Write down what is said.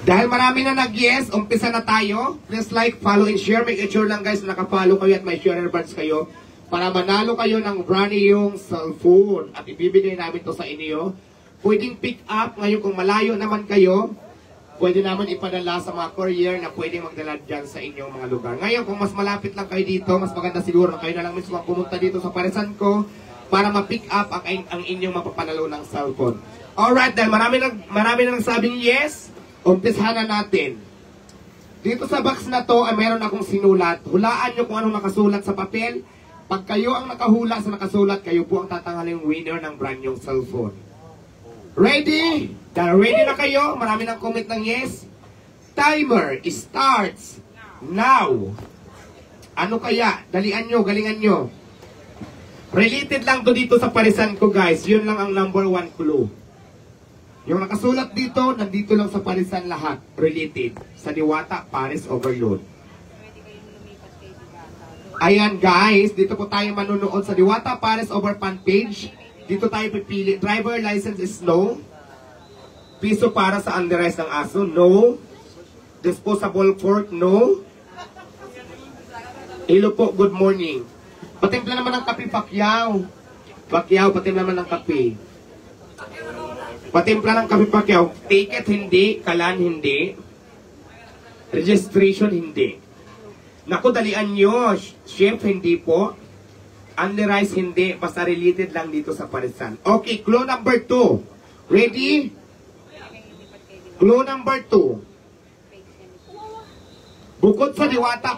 Dahil marami na nag-yes, umpisa na tayo. Please like, follow, and share. Make sure lang guys na nakafollow kayo at may share buttons kayo para manalo kayo ng brand new cellphone. At ibibigay namin to sa inyo. Pwedeng pick up ngayon kung malayo naman kayo. Pwede naman ipadala sa mga courier na pwedeng magdala dyan sa inyong mga lugar. Ngayon, kung mas malapit lang kayo dito, mas maganda siguro na kayo na lang mismo pumunta dito sa Parisan ko para ma-pick up ang inyong mapapanalo ng cellphone. Alright, dahil marami na nagsabing yes, umpisahan na natin. Dito sa box na to ay meron akong sinulat. Hulaan nyo kung anong nakasulat sa papel. Pag kayo ang nakahula sa nakasulat, kayo po ang tatanghaling winner ng brand new cellphone. Ready? Dahil ready na kayo, marami ng comment ng yes. Timer starts now. Ano kaya? Dalian nyo, galingan nyo. Related lang to dito sa Parisan ko guys. Yun lang ang number 1 clue. Yung nakasulat dito, nandito lang sa Parisan lahat. Related. Sa Diwata, Paris Overload. Ayan guys, dito po tayo manunood sa Diwata, Paris Overpan page. Dito tayo pipili. Driver license is no. Piso para sa underize ng aso, no. Disposable fork, no. Hello po, good morning. Patimpla naman ng kape, Pacquiao. Pacquiao, patimpla naman ng kape. Patimpla ng kape, Pacquiao. Ticket, hindi. Kalan, hindi. Registration, hindi. Naku, dalian nyo. Chef, hindi po. Underize, hindi. Basta related lang dito sa Parisan. Okay, clue number 2. Ready? Clue number 2. Bukod sa Diwata,